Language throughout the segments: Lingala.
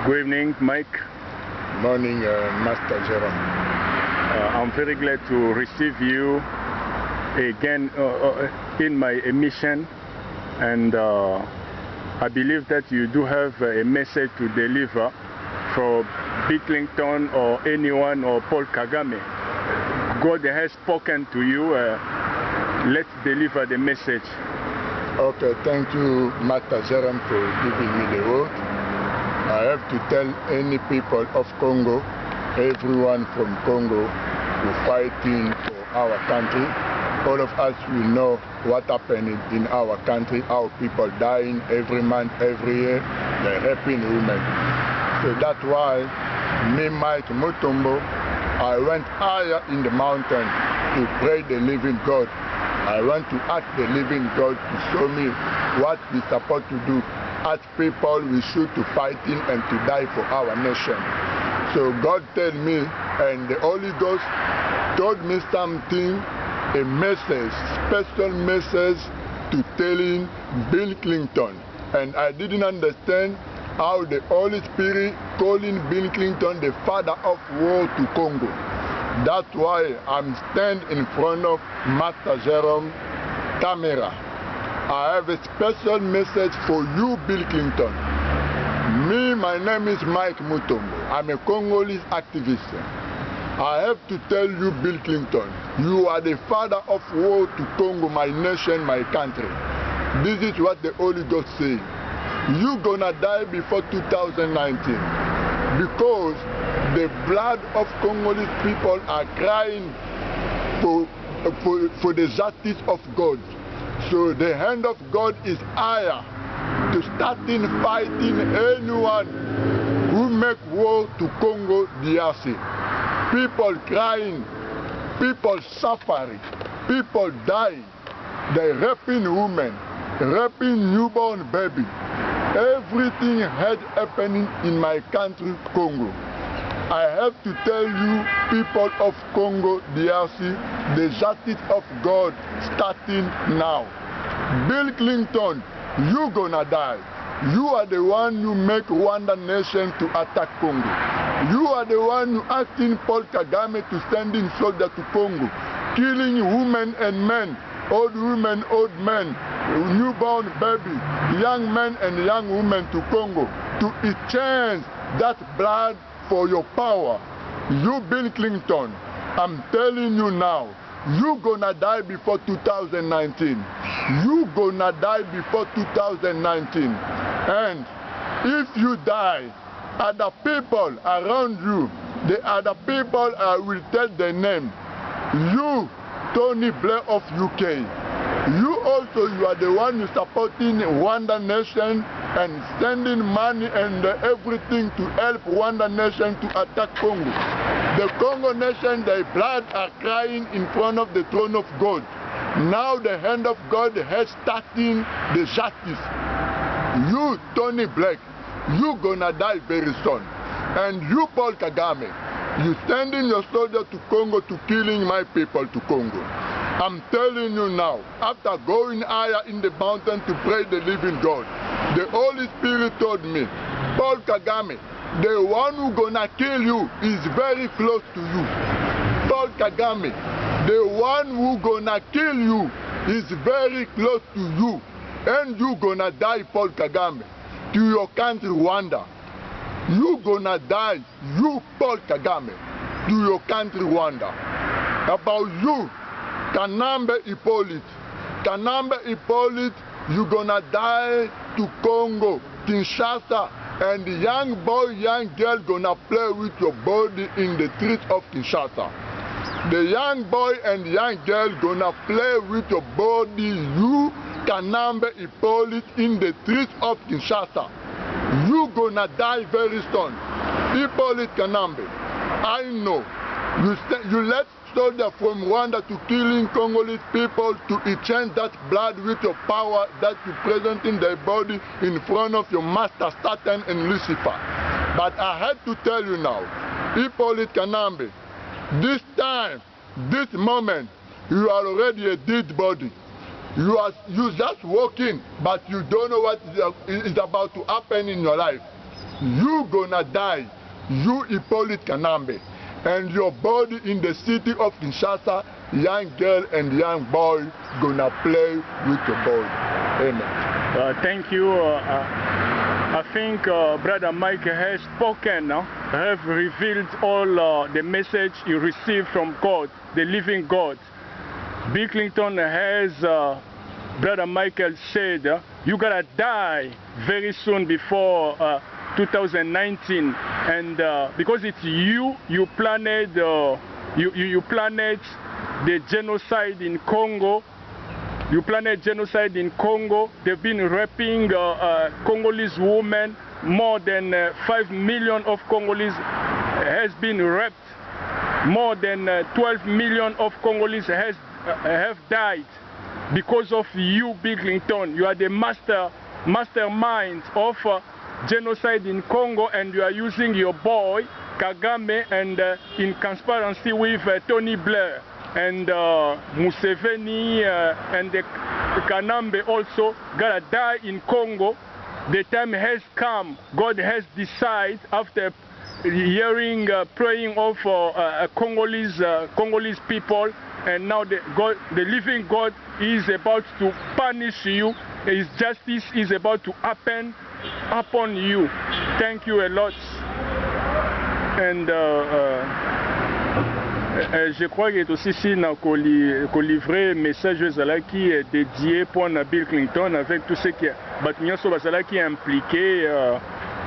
Good evening, Mike. Morning, Master Jerome. I'm very glad to receive you again in my mission, and I believe that you do have a message to deliver for Bill Clinton or anyone or Paul Kagame. God has spoken to you. Let's deliver the message. Okay, thank you, Master Jerome, for giving me the word. I have to tell any people of Congo, everyone from Congo, who fighting for our country. All of us will know what happened in our country, how people dying every month, every year, they're raping women. So that's why me, Mike Mutombo, I went higher in the mountain to pray the living God. I want to ask the living God to show me what we're supposed to do. As people, we should to fighting and to die for our nation. So God told me, and the Holy Ghost told me something, a message, special message to telling Bill Clinton. And I didn't understand how the Holy Spirit calling Bill Clinton the father of war to Congo. That's why I'm standing in front of Master Jerome camera. I have a special message for you, Bill Clinton. Me, my name is Mike Mutombo. I'm a Congolese activist. I have to tell you, Bill Clinton, you are the father of war to Congo, my nation, my country. This is what the Holy Ghost says. You're gonna die before 2019 because the blood of Congolese people are crying for the justice of God. So the hand of God is higher to starting fighting anyone who make war to Congo DRC. People crying, people suffering, people dying. They're raping women, raping newborn baby. Everything had happening in my country, Congo. I have to tell you, people of Congo DRC, the justice of God starting now. Bill Clinton, you gonna die. You are the one who make Rwanda nation to attack Congo. You are the one who asking Paul Kagame to send in soldiers to Congo, killing women and men, old women, old men, newborn baby, young men and young women to Congo to exchange that blood for your power. You, Bill Clinton, I'm telling you now, you gonna die before 2019. You gonna die before 2019. And if you die, other people around you, the other people will tell their name. You, Tony Blair of UK, you also, you are the one who supporting Rwanda nation and sending money and everything to help Rwanda nation to attack Congo. The Congo nation, their blood are crying in front of the throne of God. Now the hand of God has starting the justice. You, Tony Black, you gonna die very soon. And you, Paul Kagame, you sending your soldiers to Congo to killing my people to Congo. I'm telling you now, after going higher in the mountain to pray the living God, the Holy Spirit told me, Paul Kagame, the one who gonna kill you is very close to you. Paul Kagame, the one who gonna kill you is very close to you. And you gonna die, Paul Kagame, to your country, Rwanda. You gonna die, you, Paul Kagame, to your country, Rwanda. About you, Kanambe Hippolyte. Kanambe Hippolyte, you gonna die to Congo, Kinshasa, and the young boy, young girl gonna play with your body in the streets of Kinshasa. The young boy and young girl gonna play with your body, you, Kanambe Hippolyte, in the streets of Kinshasa. You gonna die very soon. Hippolyte Kanambe, I know, you let soldiers from Rwanda to killing Congolese people to exchange that blood with your power that you present in their body in front of your master Satan and Lucifer. But I had to tell you now, Hippolyte Kanambe, this time, this moment, you are already a dead body. You just walking, but you don't know what is about to happen in your life. you gonna die, you Hippolyte Kanambe, and your body in the city of Kinshasa, young girl and young boy gonna play with your body. Amen. Thank you. I think Brother Mike has spoken, have revealed all the message he received from God, the living God. Bill Clinton has, Brother Michael said, you gotta die very soon before 2019, and because it's you planted, you planted the genocide in Congo. You planted genocide in Congo. They've been raping Congolese women. More than 5 million of Congolese has been raped. More than 12 million of Congolese have died because of you, Bill Clinton. You are the mastermind of genocide in Congo, and you are using your boy Kagame and in conspiracy with Tony Blair and Museveni and the Kanambe also gotta die in Congo. The time has come. God has decided after hearing praying of Congolese people, and now the living God is about to punish you. His justice is about to happen upon you. Thank you a lot. And je crois qu'il est aussi ici qu'on livrer message qui est dédié pour Bill Clinton avec tout ce qui est impliqué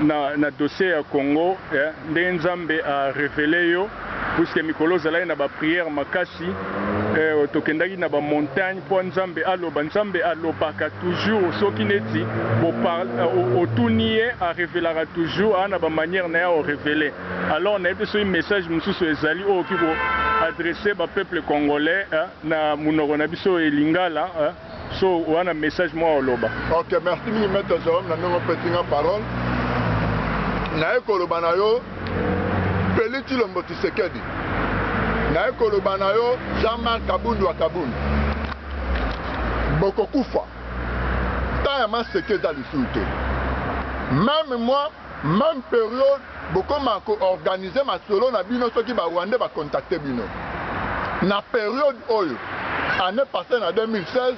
dans le dossier Congo. Nzambe a révélé yo puisque mikolo zala na ba prière makasi tokendaki na ba montagne pour Nzambe alobaka toujours soki neti bo parle otunie a révélera toujours na ba manière na ya o révéler. Alors on a été un message mususu ezali o ki bo adressé au peuple congolais na munoko na biso elingala so wana message moi oloba. OK, merci maître Jérôme na ndongo petinga parole. Na ekoloba na yo Félix Tshilombo Tshisekedi. Na ekoloba na yo Jean-Marc Kabundu wa Kabundu. Bokokufa. Ta ya maseke za lisuto. Même moi, même période bokoma ko organiser ma solo na bino soki ba Rwanda ba contacter bino. Na période oyo année passée en 2016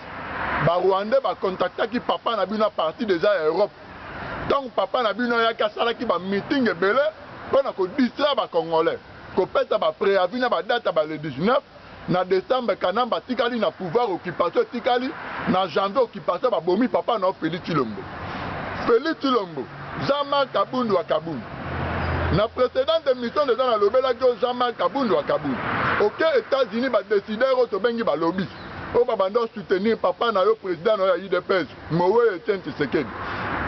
ba Rwanda ba contacter ki papa na bino parti déjà à Europe. Donc papa na bino ya kasala ki ba meeting ebele pona ko distraire ba Congolais. Ko pesa ba préavis na ba date ba le 19 na décembre Kanamba tikali na pouvoir occupation tikali na janvier occupation ba bomi papa na Félix Tshilombo. Félix Tshilombo, Jean-Marc Kabundu wa Kabundu. Na précédente émission de dans la lobela que Jean-Marc Kabundu wa Kabundu. OK, États-Unis va décider au bengi ba lobby. O ba bando soutenir papa na yo président na UDPS, Mowe Etienne Tshisekedi.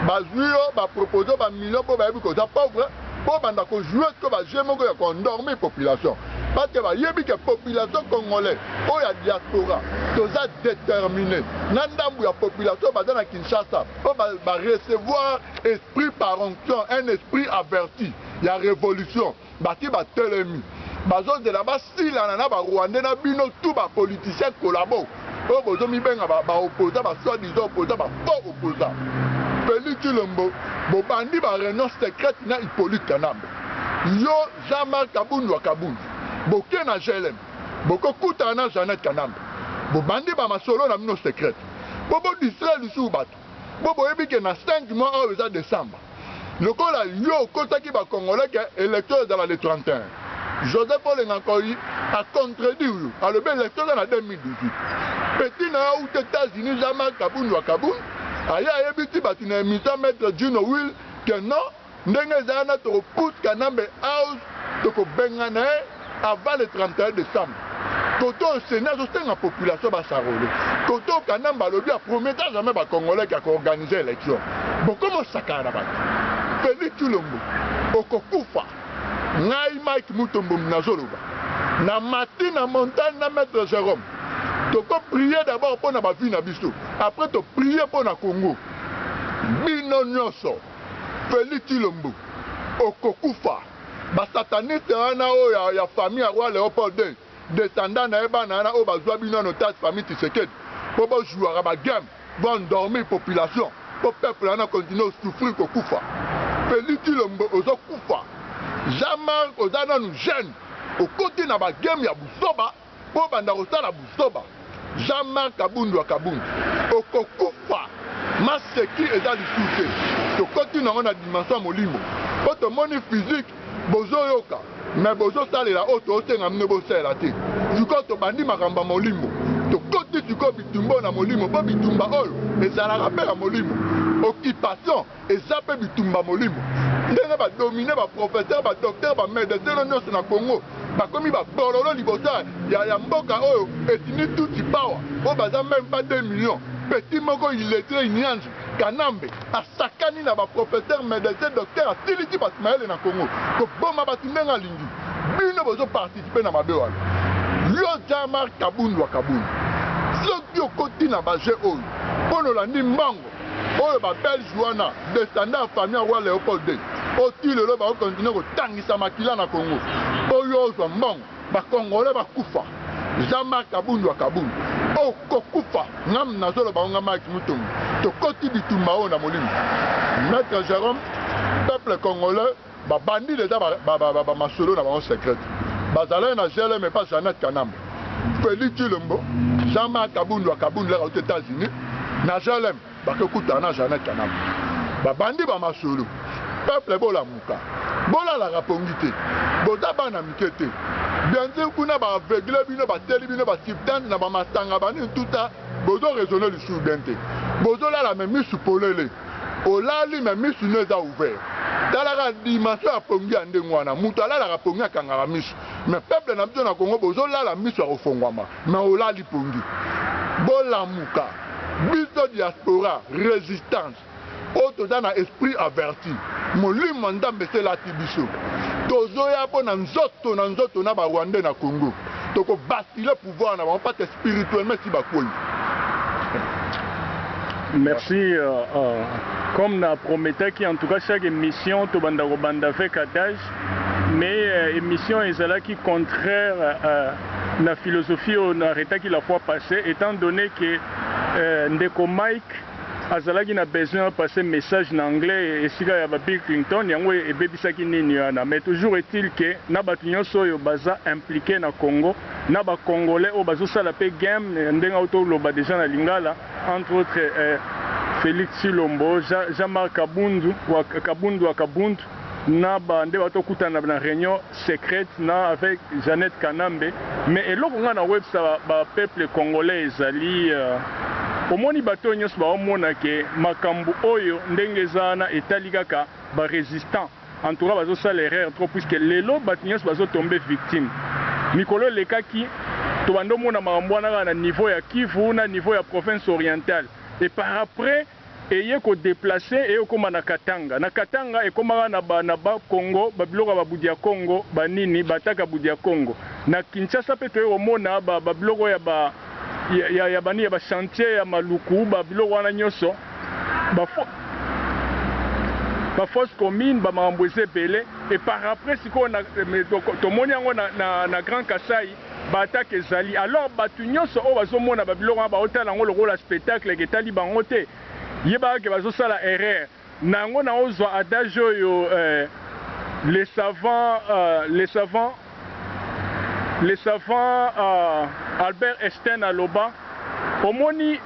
Ba juyo ba proposer ba million pour ba yebi ko za pauvre, pour banda ko jouer que ba jemo ko ya ko endormir population. Parce que ba yebi que population congolais, o ya diaspora, toza déterminé. Nandambu ya population ba dans Kinshasa, o ba recevoir esprit par onction, un esprit averti. Il y a révolution, bati ba telemi. Bazo de là-bas si la nana ba Rwanda na bino tout ba politicien collabo. O bozo mi benga ba opposant ba soi-disant opposant ba faux opposant. Félix Tshilombo, bo bandi ba réunion secrète na Hippolyte Kanambe. Yo Jean-Marc Kabundu wa Kabundu. Boke na JLM. Boko kuta na Jeannette Kanambe. Bo bandi ba masolo na bino secrète. Bobo distraire lisu bato. Bobo yebi ke na 5 mois au décembre. Le kola yo kotaki ba Congolais que électeur dans le 31. Joseph Paul Ngakoyi a contredit à le bel électeur en 2018. Petit na aux États-Unis Jean-Marc Kabundu wa Kabundu aya yebiti batina émission maître Juno Will que non ndenge zana to put Kanambe house to ko bengana avant le 31 décembre. Koto Sénat soutient la population ba sarole. Koto Kanamba lobi a promis jamais ba Congolais qui a organisé l'élection. Bon comment ça kana ba? Félix Tshilombo okokufa. Ngai Mike Mutombo nazoloba. Na matin na montagne na maître Jérôme. Toko prier d'abord pour na ba vie na biso. Après to prier pour na Congo. Bino nyonso. Félix Tshilombo okokufa. Ba sataniste ana o ya famille ya roi Léopold II. Descendant na eba na o bazwa bino no tas famille Tshisekedi. Po ba jouer ba game, vont dormir population. Pour peuple na continuer souffrir kokufa. Félix Tshilombo ozo kufa Jean-Marc ozana nous jeune au côté na ba game ya busoba po banda kosala busoba Jean-Marc Kabundu wa Kabundu okokufa maseki eza lisusu to côté na ngona dimension molimo po to moni physique bozo yoka mais bozo salela oto otenga mne bo sala te siko to bandi makamba molimo to côté siko bitumba na molimo po bitumba oyo ezalaka pe na molimo occupation eza pe bitumba molimo ndenge ba dominer ba professeur ba docteur ba médecin nyonso na Congo bakomi ba bololo liboso ya mboka oyo etini tuti power o baza même pas 2 millions petit moko illettré Nyanzi Kanambe asakani na ba professeur médecin docteur asiliti basimaele na Congo ko boma batindenga lingi bino bozo participer na mabe wana yo Jean-Marc Kabundu wa Kabundu soki okoti na ba jeu oyo pono landi mbango oyo ba belge wana descendant famille roi Léopold II otile lo ba continue kotangisa makila na Congo oyo ozwa mbongo ba Congolais bakufa Jean-Marc Kabundu wa Kabundu okokufa ngam nazolo ba ngama Mike Mutombo tokoti bitumba oyo na molimo Maître Jérôme peuple congolais ba bandi déjà ba masolo na ba secret bazalé na gele mais pas Jeannette Kanambe Félix Tshilombo Jean-Marc Kabundu wa Kabundu là aux États-Unis na gele bakokuta na Jeannette Kanambe ba bandi ba masolo peuple bola muka bola la rapongité boza bana mikete bien sûr kuna ba aveugle bino ba teli bino ba substance na ba masanga bani tuta bozo raisonner le sous dente bozo la même sous polele olali même sous neza ouvert dans la dimension ya pongi ande ngwana mutu ala la pongi akanga misu mais peuple na biso na Congo bozo la misu ya ofongwama mais olali pongi bola muka biso diaspora résistance auto dans un esprit averti molimo ndambe c'est la tibiso tozoya po na nzoto na ba Rwanda na Congo toko bâtir pouvoir na pas spirituellement si bakoi. Merci. Comme na promettait qui en tout cas chaque émission to banda ko banda fait adage mais émission ezala qui contraire na philosophie on arrêta qui la fois passée étant donné que ndeko Mike azalaki na besoin de passer message en anglais et si ya ba Bill Clinton yango ebebisaki nini wana mais toujours est-il que na batu nyonso oyo baza impliqué na Congo na ba Congolais o bazo sala pe game ndenga auto loba déjà na Lingala entre autres Félix Tshilombo Jean-Marc Kabundu wa Kabundu na bande bato kutana na réunion secrète na avec Jeannette Kanambe mais eloko nga na website ba peuple congolais ezali omoni bato nyonso baomona ke makambo oyo ndenge zana etali kaka ba résistant en tout cas bazosala erreur trop puisque lelo bato nyonso bazotombe victime mikolo lekaki to bandomona makambo wana na niveau ya Kivu na niveau ya province orientale et par après eye ko déplacer et okoma na Katanga ekoma na ba Congo babiloko ba budia Congo banini bataka budia Congo na Kinshasa pe to omona ba biloko ya ba ya bani ya ba chantier ya maluku ba biloko wana nyonso ba force commune ba mamboise belé et par après siko na to moni yango na Grand Kasai ba attaque ezali alors batu nyonso o bazomona ba biloko ba otala ngo lokola spectacle ke tali bango te yeba ke bazosala erreur nango na ozwa adage oyo les savants Albert Einstein aloba omoni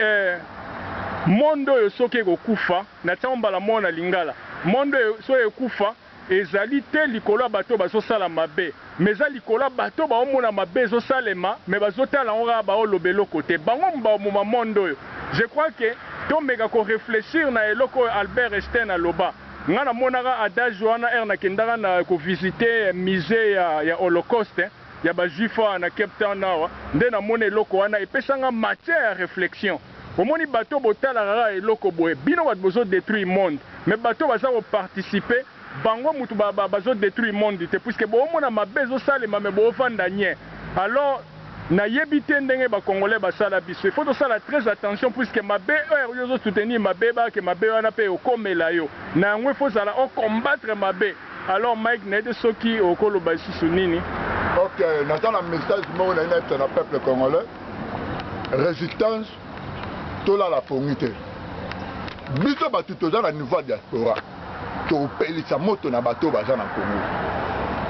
mondo oyo soki ekokufa na tamba la mona lingala mondo so ekufa ezali te likolo ya bato bazosala mabe mais za likolo ya bato baomona mabe ezosalema mais bazotala ngo kaka baoloba eloko te bango bamoma mondo oyo je crois que tomeka koréfléchir na eloko oyo Albert Einstein aloba nga namonaka adage wana ere nakendaka na kovisite musée ya Holocauste ya bajuif na Cape Town awa nde namona eloko wana epesanga matière ya réflexion omoni bato botalaka kaka eloko boye bino bato bozodétruire monde mais bato baza koparticipe bango mutu bazodétruire monde te puisque boomona mabe ezosalema me boofanda nye alors nayebi te ndenge bakongolais basala biso il faut tosala très attention puisque mabe oyo ozosoutenir mabe bake mabe wana mpe okomela yo na yango il faut ozala ocombattre mabe alors Mike nayede soki okoloba lisusu nini. Ok, naza na message moko na ina na peuple congolais résistance tolala pongi te biso bato toza na niveau ya diaspora topelisa moto na bato baza na Congo.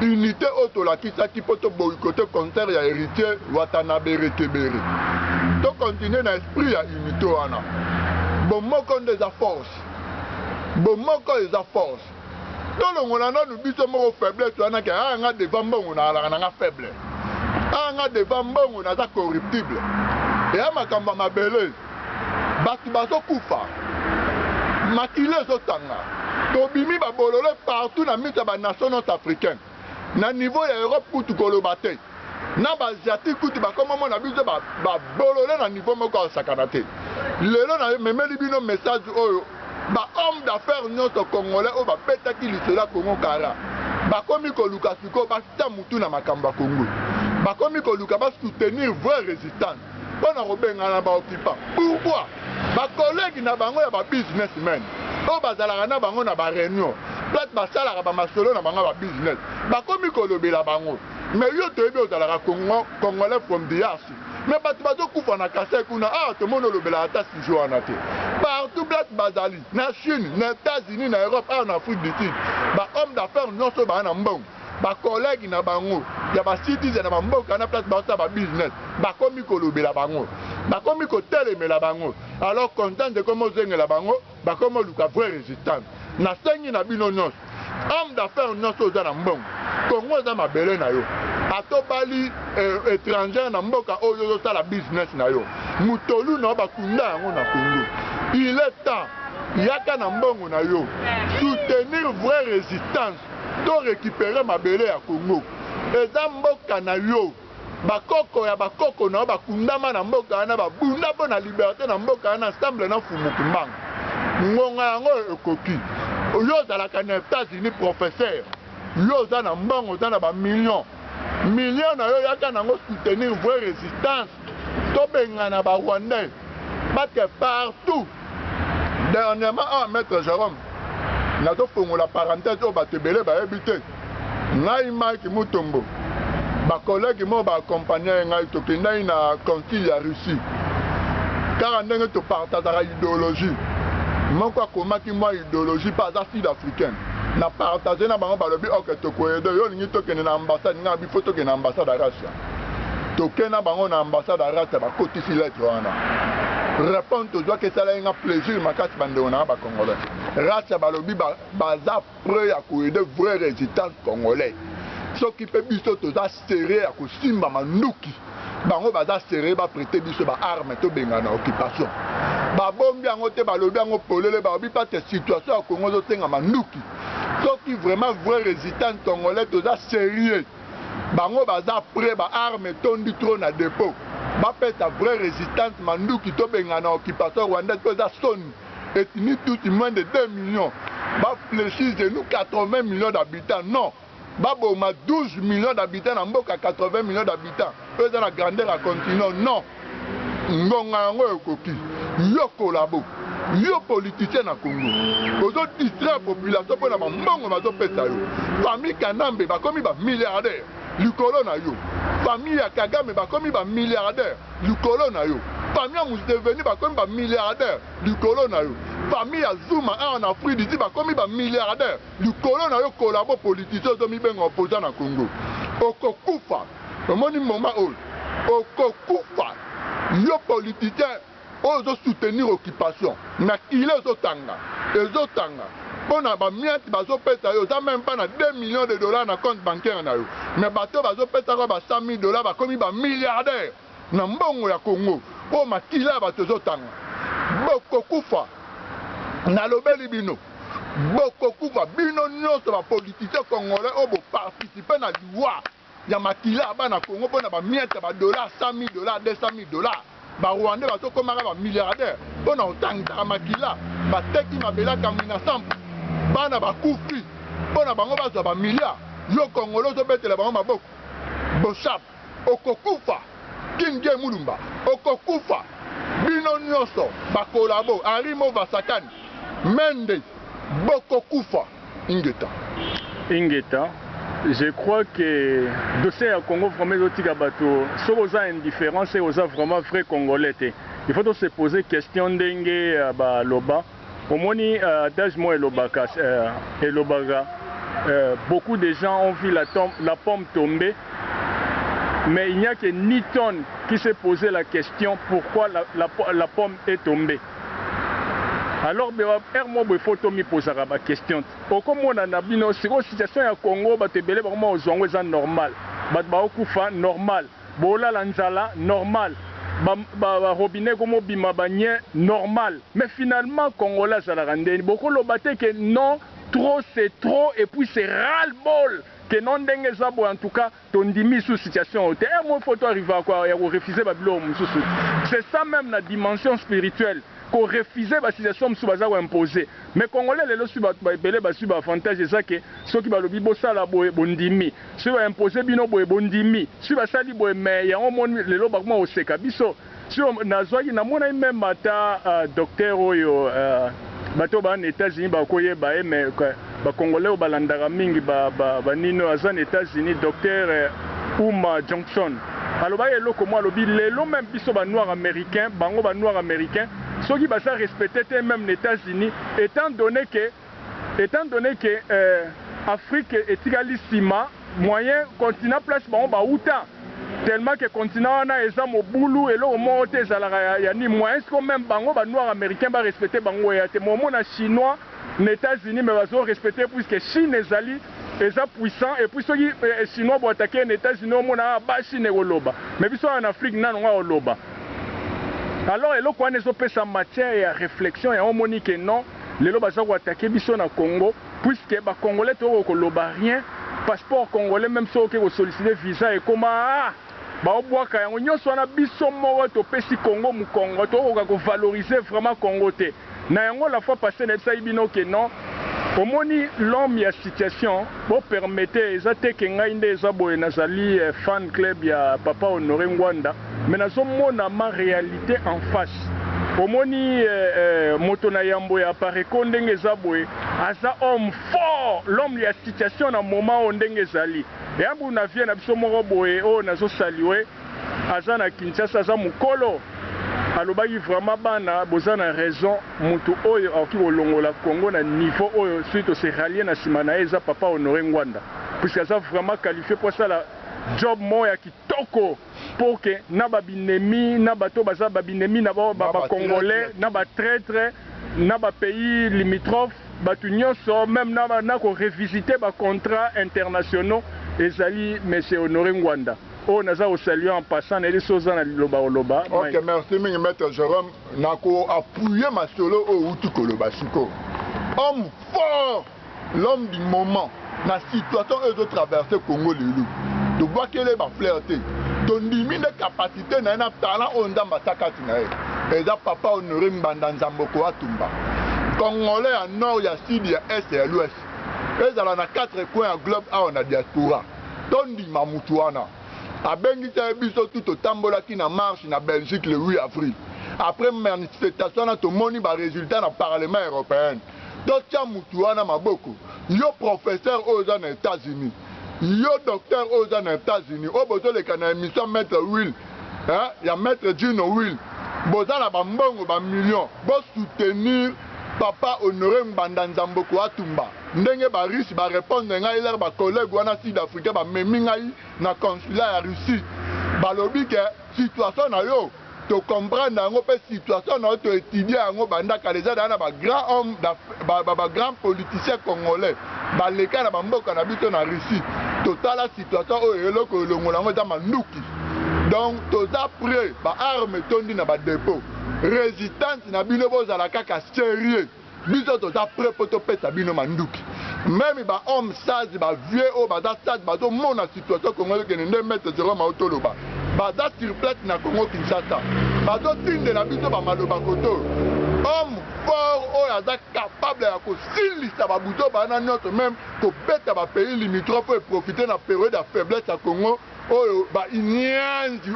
Unité otolakisaki po to boycotté concert ya héritier Watanabe Rekebere. To continuer na esprit ya unité wana. Bomoko ndeza force. Bomoko eza force. Tolongo na nanu biso moko faiblesse wana ke nga devant mbongo na ala nga faible. Nga devant mbongo na za corruptible. Et à makamba mabele. Batu baso kufa. Makile zotanga. Tobimi ba bolole partout na mita ba nation africaine. Na niveau ya Europe kutu kolobate. Na ba asiatique kutu ba komo na biso ba bolole na niveau moko sakanate. Lelo na memeli bino message oyo. Ba homme d'affaires nyonso congolais o ba petaki lisola Congo kara. Ba komi ko luka siko ba tamutu na makamba Congo. Ba komi ko luka ba soutenir vraie résistance. Bona robenga na ba occupant. Pourquoi? Ba collègue na bango ya ba businessmen. O bazalaka na bango na ba réunion. Peut-être ba sala ba masolo na bango ba business. Ba komi ko lobela bango. Mais yo toyebi ozalaka Congolais from DRC. Mais bato bazokufa na Kasai kuna tout le monde lobela ata si wana te. Partout Black Bazali, na Chine, na États-Unis, na Europe, en Afrique du Sud. Ba homme d'affaires nyonso ba na mbongo. Ba collègue na bango, ya ba citizen na mboka na place ba business. Ba komi ko lobela bango. Ba komi ko telemela bango. Alors content de comment zengela bango, ba komo luka vraie résistance. Na sengi na bino nyonso. Homme d'affaires nyonso za na mbongo. Congo za mabele na yo. Atobali étranger na mboka oyo za la business na yo. Mutolu na bakunda yango na Congo. Il est temps, yaka na mbongo na yo, soutenir vraie résistance, to récupérer mabele ya Congo. Eza mboka na yo, bakoko ya bakoko na bakundama na mboka na babunda po na liberté na mboka na ensemble na fumukumbanga. Ngonga yango ekoki. Yo zalaka na États-Unis professeur. Yo za na mbongo za na ba millions. Millions na yo yaka nango soutenir vraie résistance. To benga na ba Rwandais. Parce partout. Dernièrement, maître Jérôme, nous avons fait la parenthèse au Batebele, habité. Naïma qui Moutombo. Ma collègue m'a accompagné à la concile à Russie. Car on a partagé l'idéologie. Moi, comment moi idéologie pas sud-africaine. Na partagé na bango balobi ok tokoyedo yo ningi tokene na ambassade nga bi photo ke na ambassade à Russie. Tokena bango na ambassade à Russie ba kotisi lettre wana. Répondre toujours que ça a un plaisir ma casse bande on a ba congolais. Russie balobi baza prêt à koyedo vraie résistance congolais. Ce qui peut biso to za serré à ko simba manduki. Bango baza serré ba prêter biso ba arme to benga na occupation. Ba bombi ango te balobi ango polele ba bi pas te situation à Congo zo tenga manduki. Ce qui vraiment vraie résistance congolais to za sérieux. Bango baza prêt ba arme tondi trop na dépôt. Ba peta vraie résistance manduki to benga na occupation rwandaise to za son. Et ni tout moins de 2 millions. Ba fléchir de nous 80 millions d'habitants. Non. Baboma 12 millions d'habitants na mboka 80 millions d'habitants. Eux dans la grandeur à continent. Non. Ngonga yango ekoki. Yo kolabo. Yo politicien na Congo. Ozo distraire population pour na mbongo bazo pesa yo. Famille Kanambe bakomi ba milliardaire. Likolo na yo. Famille ya Kagame bakomi ba milliardaire. Likolo na yo. Famille ya Museveni bakomi ba milliardaire. Likolo na yo. Famille ya Zuma en Afrique du Sud bakomi ba milliardaire. Likolo na yo kolabo politicien zo mi benga opposant na Congo. Okokufa. Omoni moment oyo. Okokufa. Yo politicien ozo soutenir occupation. Na kile ozotanga. Ezotanga. Pona ba miati bazo pesa yo za même pas na 2 millions de dollars na compte bancaire na yo. Mais bato bazo pesa ko ba 100 000 dollars bakomi ba milliardaire na mbongo ya Congo. Po makila bato zotanga. Boko kufa. Na lobeli bino. Boko kufa bino nyonso ba politicien congolais obo participer na loi ya makila ba na Congo pona ba miati ba dollars 100 000 dollars 200 000 dollars. Ba Rwandais bato komaka ba milliardaire pona otanga makila ba teki mabela kamina sample. Bana bakufi pona bango bazwa ba milliards yo Congolais zo betela bango maboko boshap okokufa kinge mulumba okokufa bino nyonso bakolabo arimo basakani mende bokokufa ingeta. Je crois que dossier à Congo vraiment zotika bato so oza indifférent c'est oza vraiment vrai congolais te. Il faut se poser question ndenge ba loba Omoni Dajmo et Lobaka, beaucoup de gens ont vu la pomme tomber, mais il n'y a que Newton qui s'est posé la question pourquoi la pomme est tombée. Alors, il faut me poser la question. Comme on a dit, c'est une situation au Congo, c'est normal. C'est normal. Bola lanzala, normal. Robinet comme bimabanye, normal. Mais finalement, Congolais, ça l'a rendu. Beaucoup l'ont battu que non, trop c'est trop, et puis c'est ras-le-bol. Que non dengue zabo en tout cas ton dimi sous situation haute. Et moi faut arriver à quoi refuser babilo mususu. C'est ça même la dimension spirituelle qu'on refusait la situation sous baza imposer. Mais Congolais les lois suba belé ba suba avantage ça que ceux qui ba lobi bossa la boye bondimi. Suba imposer bino boye bondimi. Suba sali boye mais ya on mon les lois ba moi oseka biso. Sur nazwaki na mona même mata docteur oyo bato ba en États-Unis ba koyeba mais ba Congolais au balandara mingi ba nino azan États-Unis docteur Ouma Johnson. Alors ba yelo comme moi lobi lelo même biso ba noir américain, bango ba noir américain, ceux qui ba ça respecter même les États-Unis étant donné que Afrique est égalissima moyen continent place bango ba outa. Tellement que le continent a un boulot et là au moins il y a ni moyens que même bango ba noir américain va respecter bango et à moment na chinois les États-Unis mais va respecter puisque Chine est ali et ça puissant et puis ceux qui chinois vont attaquer les États-Unis au moins na ba Chine au loba mais puis en Afrique na non au loba. Alors et là quoi ne pas sa matière et réflexion et on moni que non les loba ça vont attaquer biso na Congo puisque ba Congolais to ko loba rien passeport congolais même ceux qui vont solliciter visa et comment baobwaka yango nyonso wana biso moko topesi Congo mu Congo tokoka ko valoriser vraiment Congo te na yango la fois passée na ça ibino ke non omoni l'homme ya situation bo permettre ezate ke ngai nde eza boye nazali fan club ya Papa Honoré Ngwanda mais nazomona ma réalité en face omoni moto na yambo ya pareko ndenge eza boye aza homme fort l'homme ya situation na moment o ndenge ezali et abu na vie na biso moko boye o nazo saluer aza na Kinshasa aza mukolo alobaki vraiment bana bozana raison mutu oyo akoki kolongola Congo na niveau oyo suite se rallier na sima na eza Papa Honoré Ngwanda puisque aza vraiment qualifié pour ça la job moya kitoko pour que na babinemi na bato baza babinemi na ba congolais na ba traître na ba pays limitrophes batu nyonso même na ko revisiter ba contrats internationaux ezali monsieur Honoré Ngwanda. Oh, nous avons salué en passant les choses dans loba loba. Ok, merci, maître Jérôme. Nako appuyé ma solo au Utukoloba Siko. Homme fort, l'homme du moment. La situation est de traverser Congo Lulu. Tu vois qu'elle est ma flirté. Ton limite de capacité n'a un talent on dans ma takatinae. Et ça, Papa Honoré Mbanda Nzamboko Atumba. Congolais en nord, il y a sud, il y a est et à l'ouest. Et ça, on a 4 coins à globe, on a diaspora. Ton di Mamoutuana. A Bengita biso tout au tambola qui na marche na Belgique le 8 avril. Après manifestation na to moni ba résultat na Parlement européen. Donc tia mutuana maboko. Yo professeur aux États-Unis. Yo docteur aux États-Unis. O bozo le kana émission maître Will. Hein, ya maître Gino Will. Boza na ba mbongo ba million. Bo soutenir Papa Honoré Mbanda Nzamboko Atumba. Ndenge ba riche ba répondre ngai leur ba collègue wana sud-africain ba memi ngai na consulat ya Russie. Ba lobi ke situation na yo to comprendre ngo pe situation na to étudier ngo banda kaleza na ba grand homme ba grand politicien congolais. Ba leka na ba mboka na bito na Russie. Totala situation o eloko longola ngo za manduki. Donc toza prêt ba arme tondi na ba dépôt. Résistance na bino bozala kaka sérieux. Biso toza prêt pour te pesa bino manduki. Même ba homme sage ba vieux o ba sage ba do mona situation congolais que ne mettre Jérôme Autoloba. Ba da sur place na Congo Kinshasa. Ba do tinde na biso ba maloba koto. Homme fort o aza capable ya ko silisa ba buto ba na nyonso même ko beta ba pays limitrophe et profiter na période de faiblesse à Congo. Oh, bah, il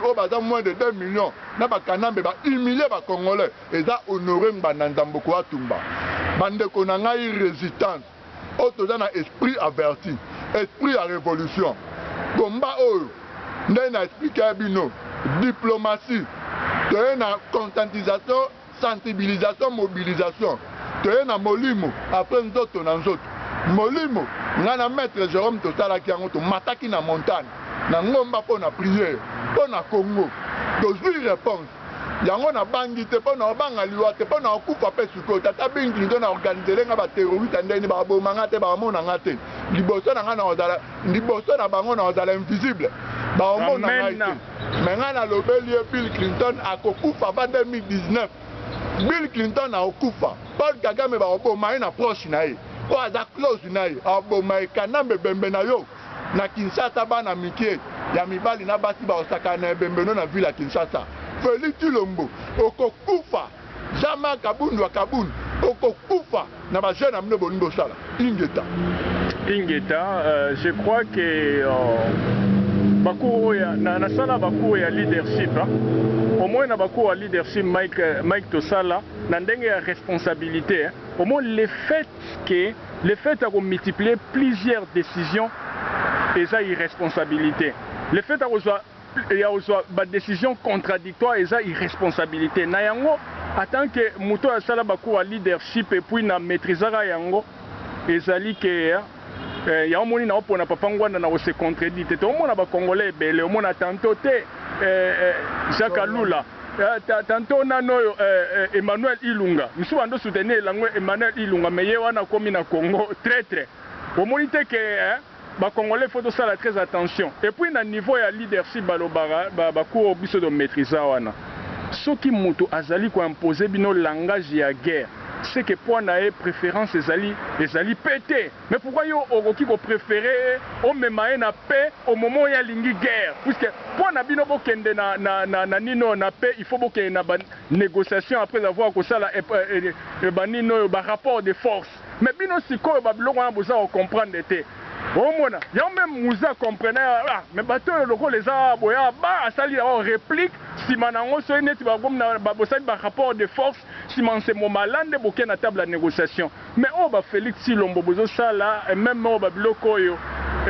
oh, bah, moins de 2 millions. N'a pas kanambe, bah, humilier, bah, Congolais. Et ça, honoré, bah, Nzamboko Atumba. Bande konanga résistance. Autre dans esprit averti. Esprit à révolution. Combat, oh, n'a expliqué à bino. Diplomatie. N'a conscientisation, sensibilisation, mobilisation. toye na molimo après nzoto na nzoto molimo nga na maître Jérôme tosalaki yango tomataki na montagne na ngomba mpo na prière mpo na Congo tozwi réponse yango na bangi te mpo na obanga liwa te mpo na okufa mpe sikoyo tata Bill Clinton na organise nga baterroriste ndeni babomanga te bamonanga te liboso na nga na ozala liboso na bango na ozala invisible baomona ngai te me nga nalobeli ye Bill Clinton akokufa ba 2019 Bill Clinton akokufa Paul Kagame baoboma ye na proche na ye oyo aza close na ye aboma ye Kanambe bembe na yo na Kinshasa bana mikie ya mibali na basi baosaka na ebembeno na ville ya Kinshasa Félix Tshilombo okokufa Jean-Marc Kabundu Kabundu okokufa na ba jeune amne boni bosala Ingeta je crois que bakuru ya na sala bakuru ya leadership au moins na bakuru ya leadership Mike Tosala na ndenge ya responsabilité au moins le fait de multiplier plusieurs décisions et ça irresponsabilité le fait il y a aussi des décisions contradictoires et ça irresponsabilité na yango en tant que muto ya sala bakuru ya leadership et puis na maîtrisera yango ezali que ya omoni na opona papa ngwanda na se contredit te omona ba congolais ebele omona tantôt te Jacques Alula tantôt nano Emmanuel Ilunga misu bando soutenir lango Emmanuel Ilunga mais ye wana komi na Congo très omoni te que ba congolais faut de ça très attention et puis na niveau ya leadership balobara ba ko biso de maîtriser wana soki mutu azali ko imposer bino langage ya guerre c'est que pour na préférence ezali pété mais pourquoi yo okoki ko préférer o memaye na paix au moment ya lingi guerre puisque pour na bino bokende na nino na paix il faut bokende na négociation après avoir ko sala ba nino ba rapport de force mais bino sikoyo ba biloko na boza comprendre te omona ya même muza comprenait mais bato loko les aboya ba asali la réplique si manango so neti ba gomna ba bosali ba rapport de force si man se momalande boké na table de négociation mais ba Félix Tshilombo bozo sala et même ba biloko yo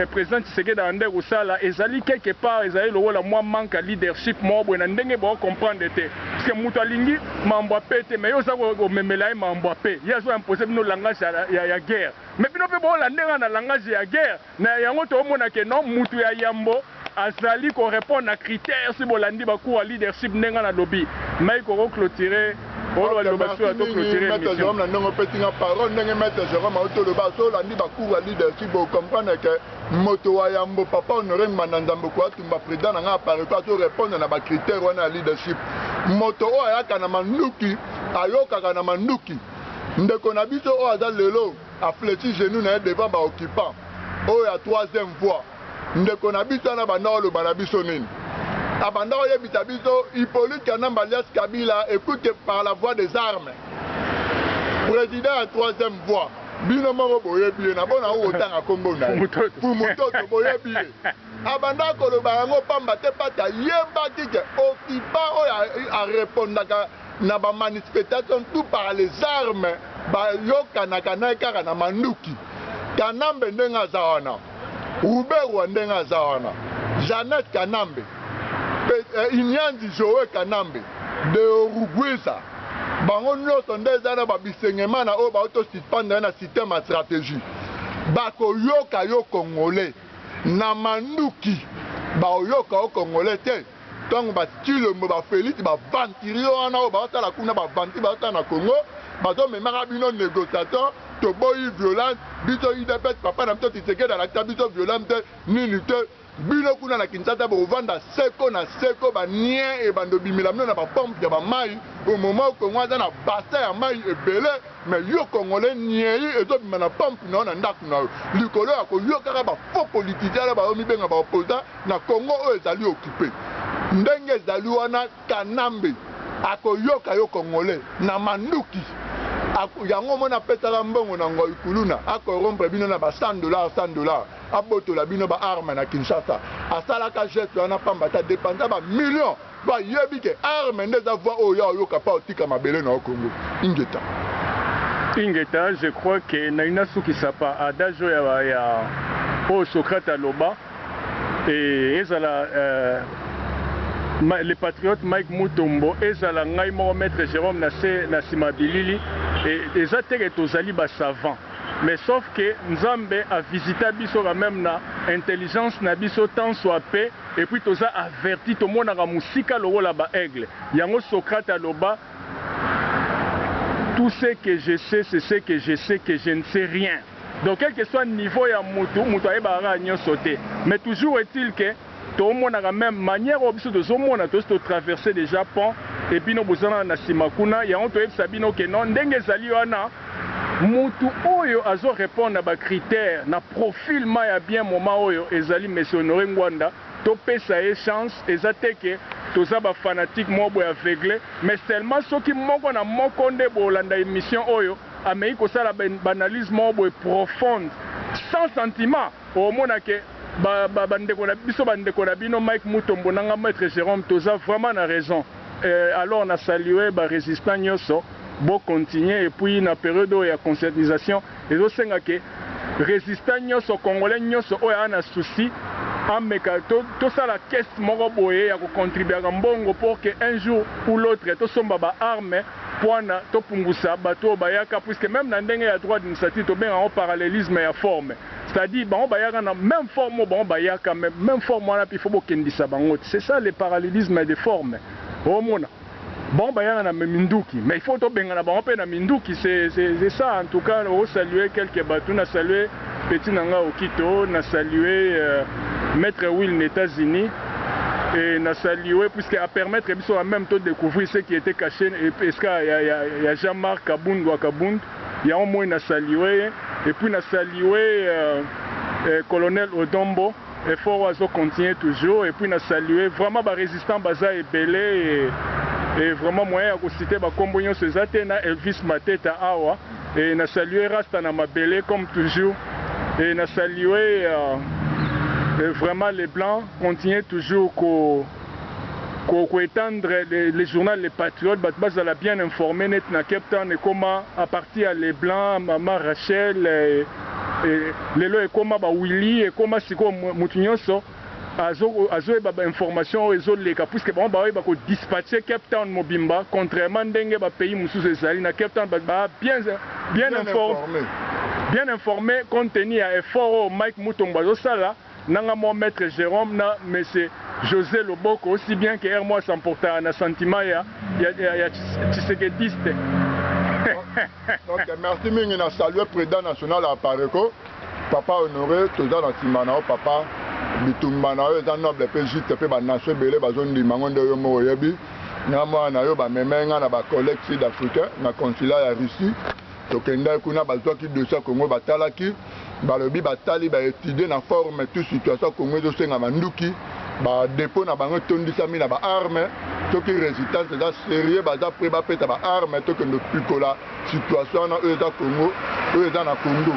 président Tshisekedi ande ko sala ezali quelque part ezali lo la moi manque à leadership mo bo na ndenge bo comprendre te parce que muto alingi mambo apete mais yo za ko memela mambo apé yazo imposer no langage ya guerre mais bino pe bo la ndenga na langage ya guerre na yango to mona ke non mutu ya yambo azali ko répondre à critères si bolandi ba ko leadership ndenga na lobby mais ko clôturer olo wa loba so to clôturer maître Jérôme na ndongo petinga parole ndenge maître Jérôme auto loba so landi ba ko leadership bo comprendre que moto wa yambo papa honoré mananzambo ko atumba président nga apparaît pas to répondre na ba critères wana leadership moto o ayaka na manduki ayoka na manduki ndeko na biso o aza lelo a fléchi genou na devant ba occupant o ya troisième voie ndeko na biso na banda lo bana biso nini abanda o yebita biso Hippolyte Kanamba alias Kabila écoute par la voie des armes président à troisième voie bino moko boyebi na bona o tanga kombo na pour mutoto boyebi abanda ko lo bango pamba te pata yebaki ke occupant o a répondaka na ba manifestation tout par les armes ba yokanaka na kaka na manduki Kanambe ndenga zawana Uberu ndenga zawana Jeannette Kanambe Inyanzi Joe Kanambe de Uruguayza bango nyonso ndeza na babisengema na oyo baoto suspendre na système ya stratégie bakoyoka yo congolais na manduki baoyoka yo congolais te ntango Tshilombo bafélix bavantiri wana oyo baotala kuna bavantiri baotala na Congo bazomemaka bino négociateur toboyi violence biso idepes papa na biso Tshisekedi alakisa biso violence te nini te bino kuna na Kinshasa bovanda seko na seko banien e bando bimela bino na bapompe ya bamai au moment où Congo aza na bassin ya mai ebele mais yo congolais niei ezobima na pompe na yo na ndako na yo likolo ya koyokaka bafaux politicien na bayomibenga baopposant na Congo oyo ezali occupé ndenge ezali wana Kanambe akoyoka yo congolais na manduki yango mona apesaka mbongo na ngoi kuluna akorompre bino na ba $100 abotola bino ba arme na Kinshasa asalaka geste wana pamba ta dépensa ba millions ba yebi ke arme ndeza voix oyo oyoka pa otika mabele na Congo Ingeta je crois que na ina suki sapa adajo ya o Socrate aloba et ezala les patriotes Mike Mutombo ezala ngai mo maître Jérôme na sima bilili et ça te que tozali ba savant. Mais sauf que Nzambe a visité biso quand même na intelligence na biso tant soit paix et puis toza averti tout monde na musika lokola ba aigle. Yango Socrate aloba tout ce que je sais c'est ce que je sais que je ne sais rien. Donc quel que soit le niveau ya mutu ayeba nyonso te. Mais toujours est-il que tout le monde a la même manière au biso de zomona to traverser le Japon et puis no bozana na simakuna ya on to sabino ke non ndenge zali wana mutu oyo azo répondre à ba critères na profil ma ya bien moment oyo ezali monsieur Honoré Ngwanda to pesa e chance ezateke toza ba fanatique mobo aveugle mais seulement ceux qui moko na moko nde bolanda émission oyo amei ko sala banalisme mobo profonde sans sentiment au mona ke bandeko na biso bandeko na bino Mike Mutombo nanga maître Jérôme toza vraiment na raison. Alors on a salué ba résistant nyoso bon continuer et puis na période de conscientisation et aussi que résistant nyoso congolais nyoso oyo ana souci ameka to ça la caisse moko boye ya contribuer à mbongo pour que un jour ou l'autre to somba ba arme poana to pungusa bato bayaka puisque même na ndenge ya droit d'initiative to ben en parallélisme ya forme c'est-à-dire bon bayaka na même forme bon bayaka même forme wana puis faut bokendisa bango c'est ça le parallélisme des formes au mona bon bayaka na minduki mais il faut to benga na bango pe na minduki c'est ça en tout cas on saluer quelques bateaux na saluer petit nanga okito na saluer maître Will aux États-Unis et na saluer puisque à permettre biso en même temps de découvrir ce qui était caché et parce qu'il y a Jean-Marc Kabund ou Kabund il y a au moins na saluer et puis na saluer colonel Odombo et faut oiseau continuer toujours et puis na saluer vraiment ba résistant baza et belé et vraiment moyen à citer ba kombo nyonso ezate na Elvis Mateta awa et na saluer Rasta na mabele comme toujours et na saluer vraiment les blancs continuent toujours étendre les journaux Les Patriotes, bazala bien informé net na Cape Town et comment à partir les blancs, maman Rachel et lelo et comment ba Willy et comment siko mutunyoso azo ba information ezo leka puisque bon ba ko dispatcher Cape Town mobimba contrairement ndenge ba pays mususu ezali na Cape Town ba bien informé compte tenu à effort Mike Mutombo azo sala nanga mon maître Jérôme na monsieur José Loboko aussi bien que moi s'emporter un sentiment ya tshisekediste. Donc merci mingi na saluer président national à Pareko papa Honoré toza na timana papa bitumba na yo za noble pe juste pe ba nation belé bazondi mangonde yo mo yebi na mwana yo ba memenga na ba collègue sud-africain na consulat ya Russie tokenda kuna bazwa ki dossier Congo batalaki balobi batali ba étudier na forme toute situation Congo zo senga manduki ba dépôt na bango tondisami na ba arme toki résistance za sérieux baza pré ba peta ba arme toki ndo pikola situation na eza Congo eza na Congo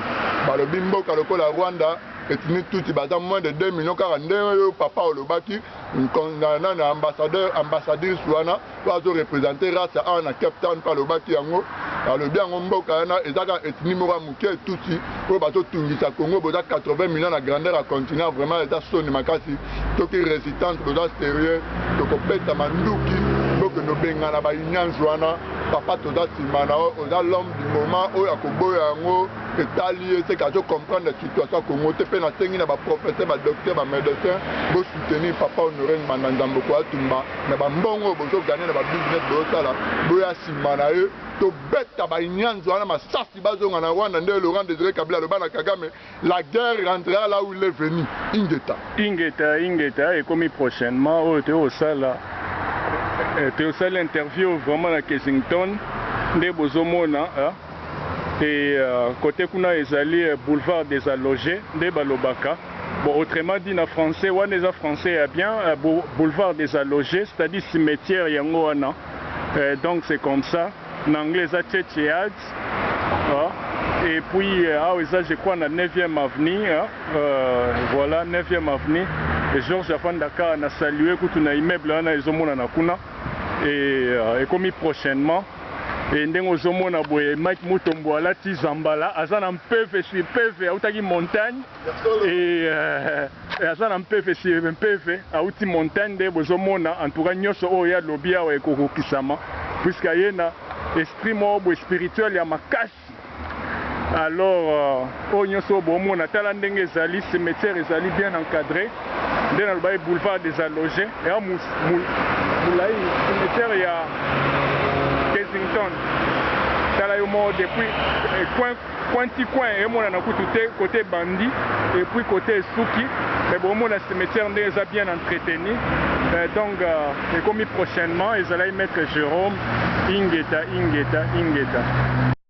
balobi mboka lokola Rwanda etini tuti baza moins de 2 millions car ndenge papa olobaki na ambassadeur wana wazo représenter race na Cape Town par lobaki yango alobi yango mboka na ezaka etini moko muke tuti po bato tungisa Congo boza 80 millions na grandeur à continent vraiment eza soni makasi toki résistance boza sérieux tokopeta manduki boke no bengana ba inyanzo wana papa toza simana oza l'homme du moment oyo akoboya yango etali c'est qu'à comprendre la situation Congo te pe na tengi na ba professeur ba docteur ba médecin bo soutenir papa Honoré Mandandambo ko atumba na ba mbongo bozo gagner na ba business bo sala bo ya simana yo to beta ba nyanzo wana masasi bazonga na Rwanda nde Laurent Désiré Kabila le bana Kagame la guerre rentrera là où il est venu ingeta et comme prochainement au sala l'interview vraiment à Kensington nde bozomona et côté kuna ezali boulevard des allogés de Balobaka bon autrement dit en français waneza français est bien boulevard des allogés c'est-à-dire cimetière yango wana donc c'est comme ça en anglais ça Churchyard et puis je crois na 9e avenue voilà 9e avenue et Georges Afandaka na salué kutuna immeuble wana ezomona na kuna et comme prochainement et ndengo zomona boye Mike Mutombo alati zambala azana mpeve sur peve autaki montagne et azana mpeve sur mpeve auti montagne de bozomona en tout cas nyoso oya lobia wa ekokokisama puisque yena esprit moko spirituel ya makasi. Alors oyo nyonso bomona tala ndenge ezali cimetière ezali bien encadré nde na loba boulevard des allogés ya mulai cimetière ya Kensington tala yo mo depuis coin emonana kutu te côté Bandi et puis côté Suki mais bomona cimetière nde eza bien entretenu donc ekomi prochainement ezali maître Jérôme Ingeta